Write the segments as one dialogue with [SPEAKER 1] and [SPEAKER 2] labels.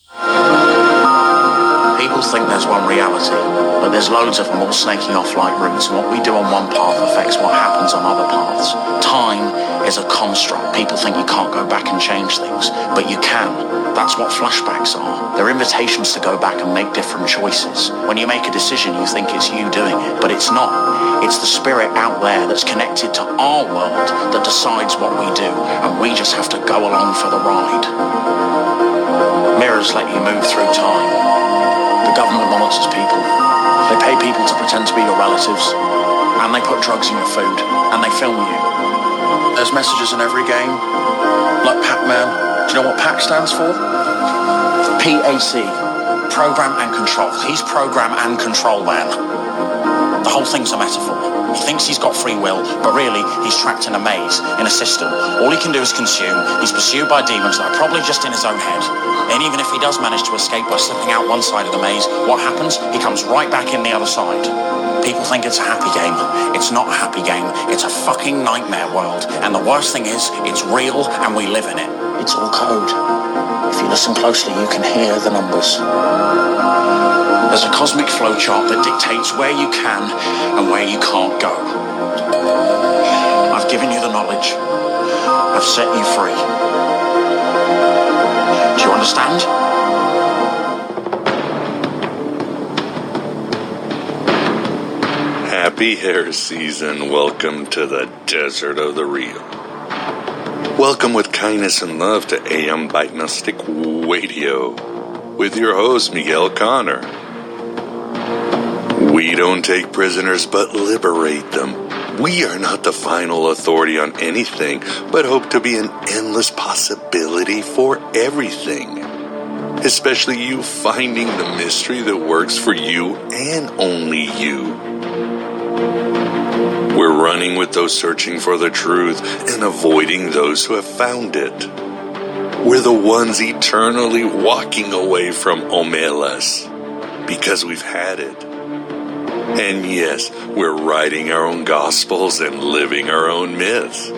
[SPEAKER 1] People think there's one reality, but there's loads of them all snaking off like roots, and what we do on one path affects what happens on other paths. Time is a construct. People think you can't go back and change things, but you can. That's what flashbacks are. They're invitations to go back and make different choices. When you make a decision, you think it's you doing it, but it's not. It's the spirit out there that's connected to our world that decides what we do, and we just have to go along for the ride. Mirrors let you move through time. The government monitors people. They pay people to pretend to be your relatives, and they put drugs in your food, and they film you. There's messages in every game, like Pac-Man. Do you know what PAC stands for? PAC, Program and Control. He's Program and Control Man. The whole thing's a metaphor. He thinks he's got free will, but really he's trapped in a maze, in a system. All he can do is consume. He's pursued by demons that are probably just in his own head. And even if he does manage to escape by slipping out one side of the maze, what happens? He comes right back in the other side. People think it's a happy game. It's not a happy game. It's a fucking nightmare world. And the worst thing is, it's real and we live in it. It's all code. If you listen closely, you can hear the numbers. There's a cosmic flowchart that dictates where you can and where you can't go. I've given you the knowledge. I've set you free. Do you understand?
[SPEAKER 2] Happy hair season. Welcome to the desert of the real. Welcome with kindness and love to AM Diagnostic Radio with your host, Miguel Connor. We don't take prisoners but liberate them. We are not the final authority on anything, but hope to be an endless possibility for everything. Especially you finding the mystery that works for you and only you. We're running with those searching for the truth and avoiding those who have found it. We're the ones eternally walking away from Omelas because we've had it. And yes, we're writing our own gospels and living our own myths.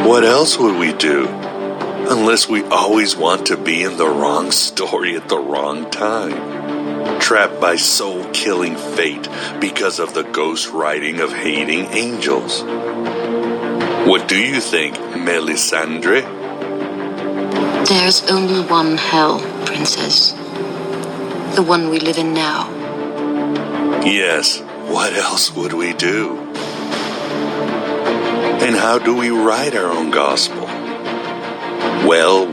[SPEAKER 2] What else would we do? Unless we always want to be in the wrong story at the wrong time. Trapped by soul-killing fate because of the ghost writing of hating angels. What do you think, Melisandre?
[SPEAKER 3] There's only one hell, Princess. The one we live in now.
[SPEAKER 2] Yes, what else would we do? And how do we write our own gospel? Well.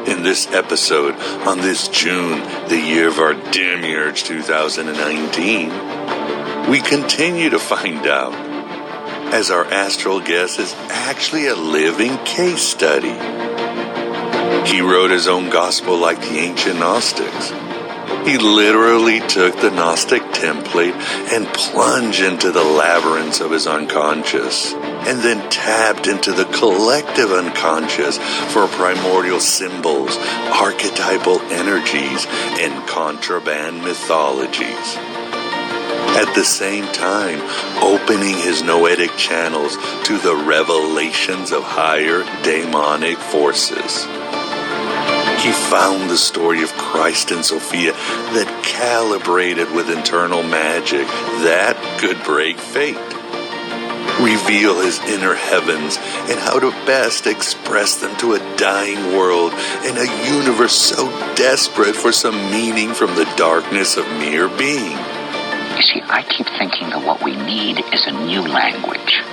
[SPEAKER 2] In this episode, on this June, the year of our demiurge 2019, we continue to find out, as our astral guest is actually a living case study. He wrote his own gospel like the ancient Gnostics. He literally took the Gnostic template and plunged into the labyrinths of his unconscious, and then tapped into the collective unconscious for primordial symbols, archetypal energies, and contraband mythologies. At the same time, opening his noetic channels to the revelations of higher demonic forces. He found the story of Christ and Sophia that calibrated with internal magic that could break fate. Reveal his inner heavens and how to best express them to a dying world and a universe so desperate for some meaning from the darkness of mere being.
[SPEAKER 4] You see, I keep thinking that what we need is a new language.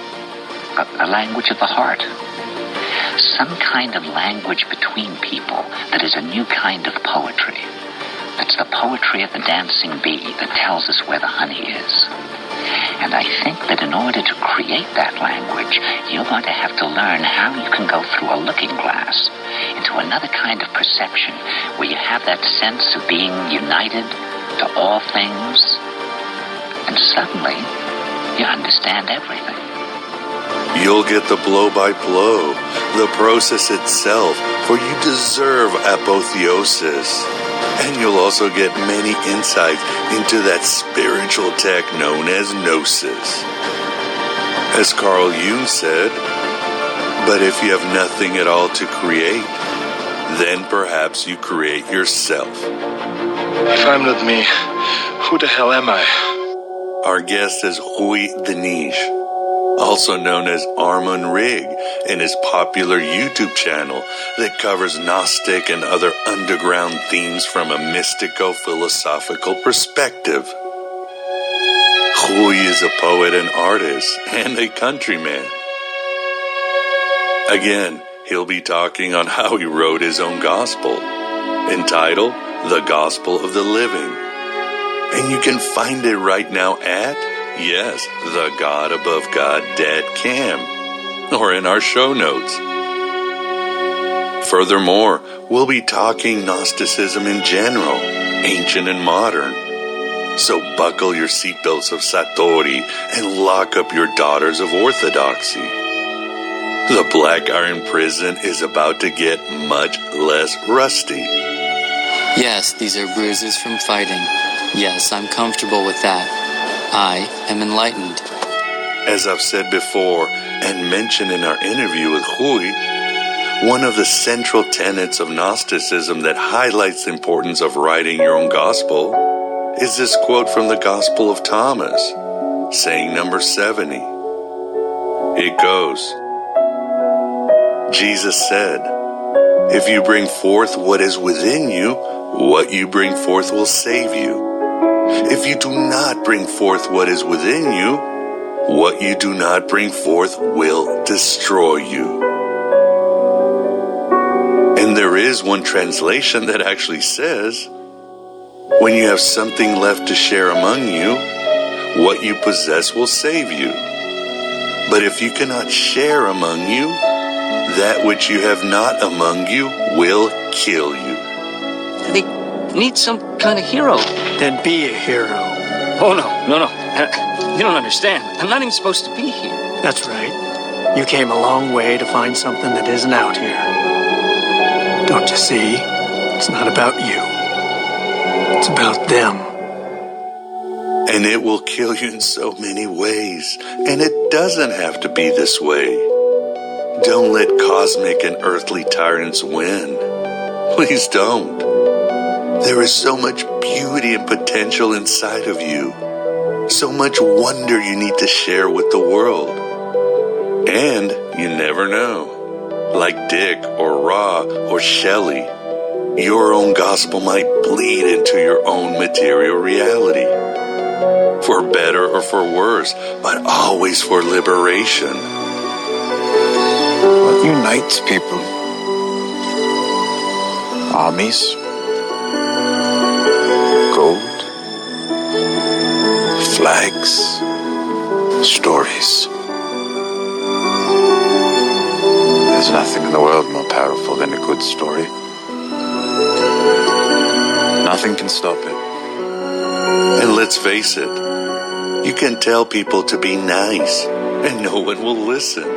[SPEAKER 4] A language of the heart. Some kind of language between people that is a new kind of poetry. That's the poetry of the dancing bee that tells us where the honey is. And I think that in order to create that language, you're going to have to learn how you can go through a looking glass into another kind of perception where you have that sense of being united to all things, and suddenly you understand everything.
[SPEAKER 2] You'll get the blow-by-blow, the process itself, for you deserve apotheosis. And you'll also get many insights into that spiritual tech known as Gnosis. As Carl Jung said, But if you have nothing at all to create, then perhaps you create yourself.
[SPEAKER 5] If I'm not me, who the hell am I?
[SPEAKER 2] Our guest is Rui Denish, also known as Armon Rig, in his popular YouTube channel that covers Gnostic and other underground themes from a mystico-philosophical perspective. Rui is a poet and artist and a countryman. Again, he'll be talking on how he wrote his own gospel, entitled The Gospel of the Living. And you can find it right now at, yes, the God Above God Dad Cam, or in our show notes. Furthermore, we'll be talking Gnosticism in general, ancient and modern. So buckle your seatbelts of Satori and lock up your daughters of Orthodoxy. The Black Iron Prison is about to get much less rusty.
[SPEAKER 6] Yes, these are bruises from fighting. Yes, I'm comfortable with that. I am enlightened.
[SPEAKER 2] As I've said before, and mentioned in our interview with Rui, one of the central tenets of Gnosticism that highlights the importance of writing your own gospel is this quote from the Gospel of Thomas, saying number 70. It goes, Jesus said, "If you bring forth what is within you, what you bring forth will save you. If you do not bring forth what is within you, what you do not bring forth will destroy you." And there is one translation that actually says, when you have something left to share among you, what you possess will save you. But if you cannot share among you, that which you have not among you will kill you.
[SPEAKER 7] They need some kind of hero.
[SPEAKER 8] Then be a hero.
[SPEAKER 7] Oh, no. You don't understand. I'm not even supposed to be here.
[SPEAKER 8] That's right. You came a long way to find something that isn't out here. Don't you see? It's not about you. It's about them.
[SPEAKER 2] And it will kill you in so many ways. And it doesn't have to be this way. Don't let cosmic and earthly tyrants win. Please don't. There is so much beauty and potential inside of you. So much wonder you need to share with the world. And you never know. Like Dick or Ra or Shelley, your own gospel might bleed into your own material reality. For better or for worse, but always for liberation.
[SPEAKER 9] What unites people? Armies? Gold? Flags? Stories? There's nothing in the world more powerful than a good story. Nothing can stop it.
[SPEAKER 2] And let's face it, you can tell people to be nice, and no one will listen.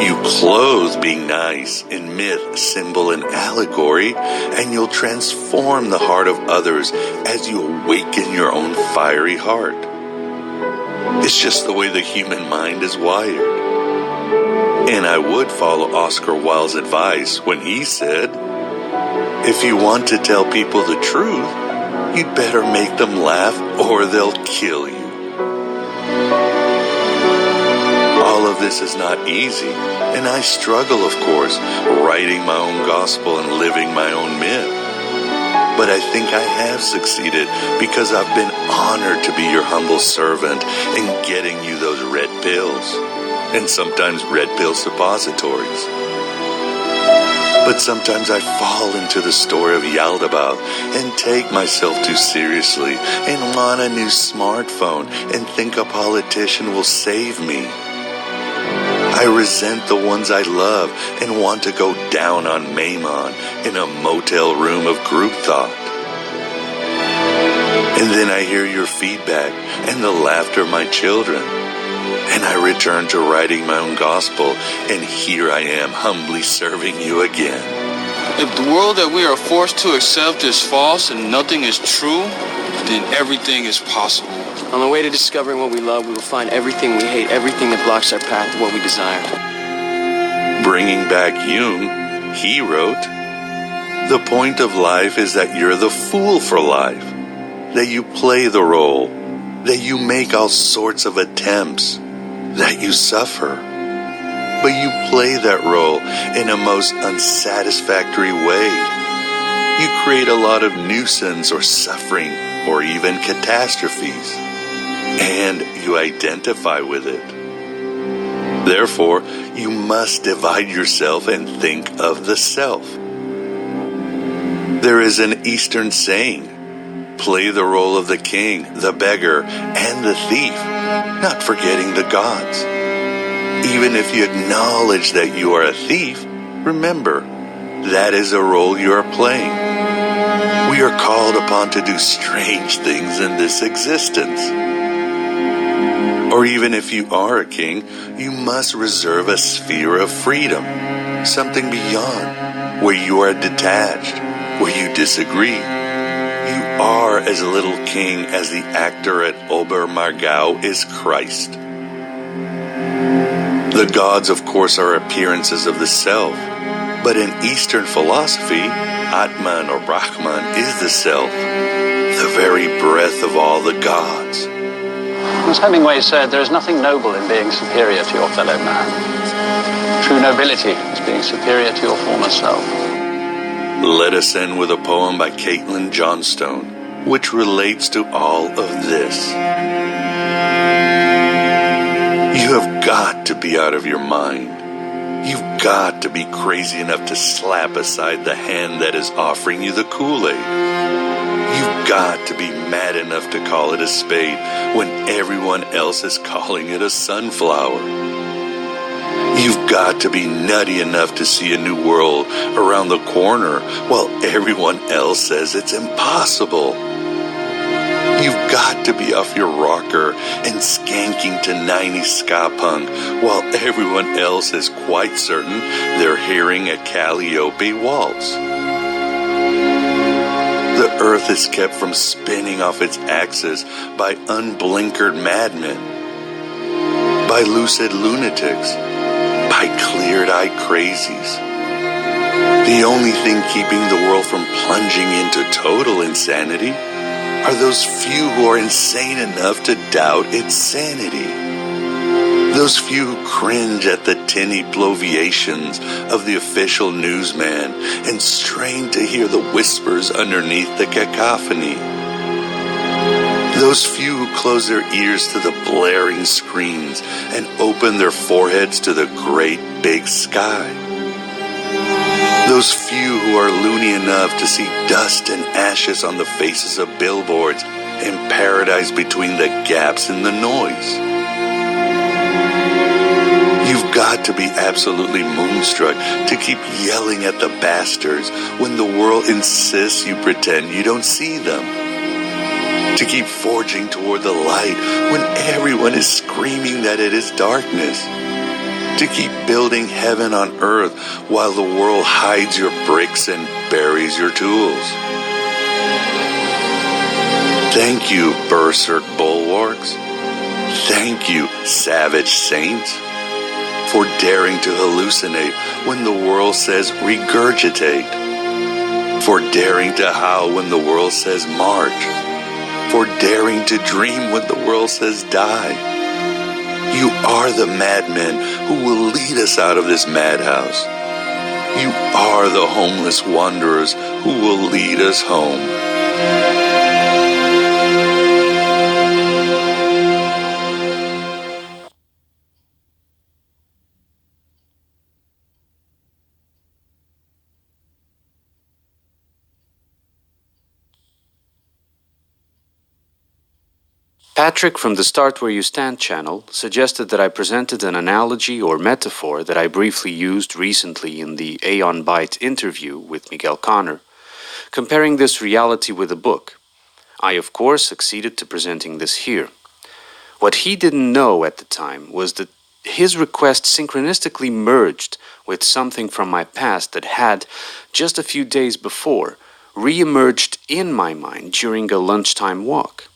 [SPEAKER 2] You clothe being nice in myth, symbol, and allegory, and you'll transform the heart of others as you awaken your own fiery heart. It's just the way the human mind is wired. And I would follow Oscar Wilde's advice when he said, if you want to tell people the truth, you'd better make them laugh or they'll kill you. All of this is not easy, and I struggle, of course, writing my own gospel and living my own myth. But I think I have succeeded because I've been honored to be your humble servant in getting you those red pills, and sometimes red pill suppositories. But sometimes I fall into the story of Yaldabaoth and take myself too seriously and want a new smartphone and think a politician will save me. I resent the ones I love and want to go down on Maimon in a motel room of group thought. And then I hear your feedback and the laughter of my children. And I return to writing my own gospel, and here I am humbly serving you again.
[SPEAKER 10] If the world that we are forced to accept is false and nothing is true, then everything is possible.
[SPEAKER 7] On the way to discovering what we love, we will find everything we hate, everything that blocks our path to what we desire.
[SPEAKER 2] Bringing back Jung, he wrote, "The point of life is that you're the fool for life, that you play the role, that you make all sorts of attempts, that you suffer. But you play that role in a most unsatisfactory way. You create a lot of nuisance or suffering or even catastrophes, and you identify with it. Therefore, you must divide yourself and think of the self. There is an Eastern saying, play the role of the king, the beggar, and the thief, not forgetting the gods. Even if you acknowledge that you are a thief, remember, that is a role you are playing. We are called upon to do strange things in this existence. Or even if you are a king, you must reserve a sphere of freedom, something beyond, where you are detached, where you disagree. You are as little king as the actor at Obermargau is Christ. The gods, of course, are appearances of the self, but in Eastern philosophy, Atman or Brahman is the self, the very breath of all the gods.
[SPEAKER 11] As Hemingway said, there is nothing noble in being superior to your fellow man. True nobility is being superior to your former self.
[SPEAKER 2] Let us end with a poem by Caitlin Johnstone, which relates to all of this. You have got to be out of your mind. You've got to be crazy enough to slap aside the hand that is offering you the Kool-Aid. You've got to be mad enough to call it a spade when everyone else is calling it a sunflower. You've got to be nutty enough to see a new world around the corner while everyone else says it's impossible. You've got to be off your rocker and skanking to 90s ska punk while everyone else is quite certain they're hearing a Calliope waltz. The earth is kept from spinning off its axis by unblinkered madmen, by lucid lunatics, by cleared-eyed crazies. The only thing keeping the world from plunging into total insanity are those few who are insane enough to doubt its sanity. Those few who cringe at the tinny bloviations of the official newsman and strain to hear the whispers underneath the cacophony. Those few who close their ears to the blaring screens and open their foreheads to the great big sky. Those few who are loony enough to see dust and ashes on the faces of billboards and paradise between the gaps in the noise. You've got to be absolutely moonstruck to keep yelling at the bastards when the world insists you pretend you don't see them. To keep forging toward the light when everyone is screaming that it is darkness. To keep building heaven on earth while the world hides your bricks and buries your tools. Thank you, berserk bulwarks. Thank you, savage saints, for daring to hallucinate when the world says regurgitate. For daring to howl when the world says march. For daring to dream when the world says die. You are the madmen who will lead us out of this madhouse. You are the homeless wanderers who will lead us home.
[SPEAKER 12] Patrick from the Start Where You Stand channel suggested that I presented an analogy or metaphor that I briefly used recently in the Aeon Byte interview with Miguel Connor, comparing this reality with a book. I, of course, succeeded to presenting this here. What he didn't know at the time was that his request synchronistically merged with something from my past that had, just a few days before, re-emerged in my mind during a lunchtime walk.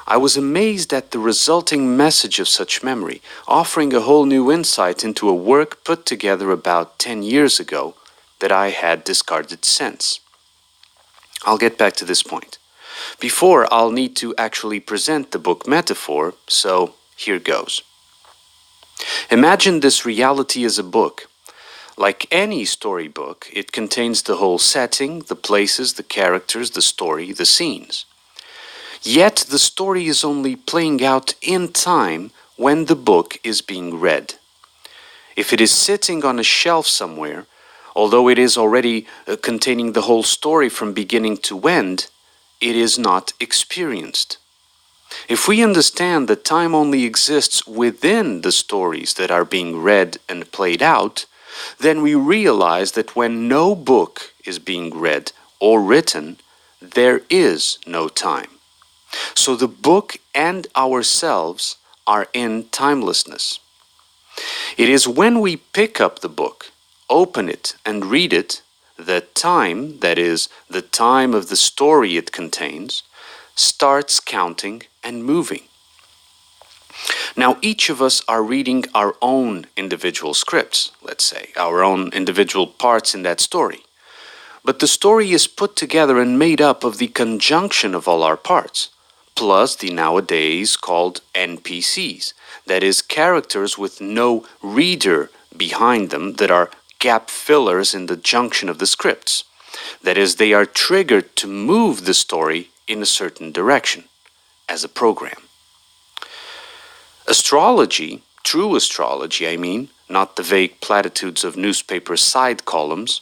[SPEAKER 12] I was amazed at the resulting message of such memory, offering a whole new insight into a work put together about 10 years ago that I had discarded since. I'll get back to this point. Before, I'll need to actually present the book metaphor, so here goes. Imagine this reality as a book. Like any storybook, it contains the whole setting, the places, the characters, the story, the scenes. Yet the story is only playing out in time when the book is being read. If it is sitting on a shelf somewhere, although it is already containing the whole story from beginning to end, it is not experienced. If we understand that time only exists within the stories that are being read and played out, then we realize that when no book is being read or written, there is no time. So the book and ourselves are in timelessness. It is when we pick up the book, open it, and read it, that time, that is, the time of the story it contains, starts counting and moving. Now, each of us are reading our own individual scripts, let's say, our own individual parts in that story. But the story is put together and made up of the conjunction of all our parts, plus the nowadays called NPCs, that is, characters with no reader behind them that are gap fillers in the junction of the scripts. That is, they are triggered to move the story in a certain direction, as a program. Astrology, true astrology I mean, not the vague platitudes of newspaper side columns,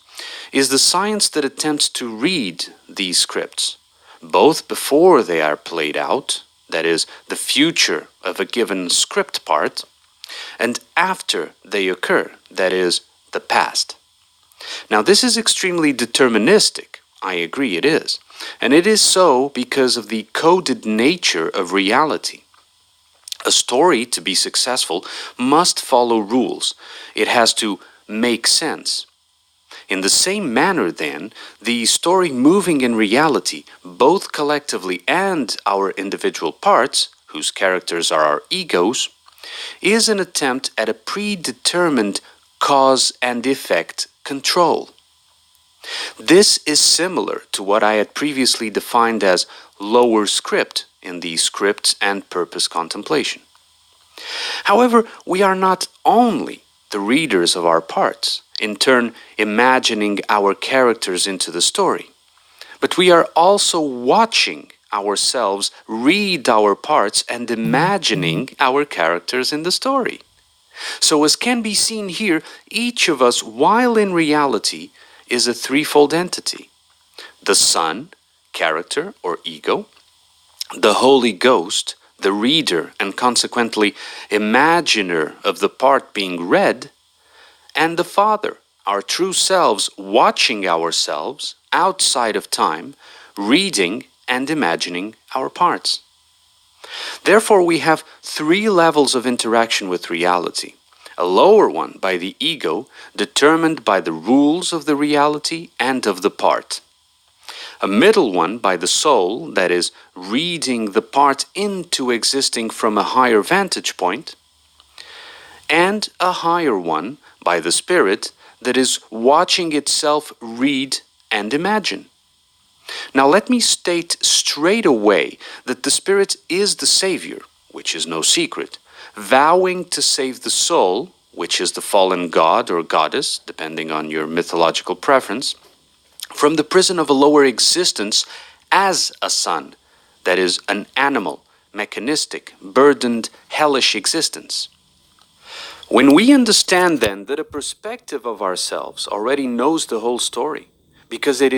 [SPEAKER 12] is the science that attempts to read these scripts, both before they are played out, that is, the future of a given script part, and after they occur, that is, the past. Now, this is extremely deterministic. I agree it is. And it is so because of the coded nature of reality. A story, to be successful, must follow rules. It has to make sense. In the same manner, then, the story moving in reality, both collectively and our individual parts, whose characters are our egos, is an attempt at a predetermined cause and effect control. This is similar to what I had previously defined as lower script in the scripts and purpose contemplation. However, we are not only the readers of our parts, in turn imagining our characters into the story, but we are also watching ourselves read our parts and imagining our characters in the story. So as can be seen here, each of us, while in reality, is a threefold entity. The Son, character or ego, the Holy Ghost, the reader and consequently imaginer of the part being read, and the Father, our true selves watching ourselves outside of time, reading and imagining our parts. Therefore, we have three levels of interaction with reality. A lower one by the ego, determined by the rules of the reality and of the part. A middle one by the soul, that is, reading the part into existing from a higher vantage point. And a higher one by the spirit, that is, watching itself read and imagine. Now let me state straight away that the spirit is the savior, which is no secret, vowing to save the soul, which is the fallen god or goddess, depending on your mythological preference, from the prison of a lower existence as a son, that is, an animal, mechanistic, burdened, hellish existence. When we understand then that a perspective of ourselves already knows the whole story, because it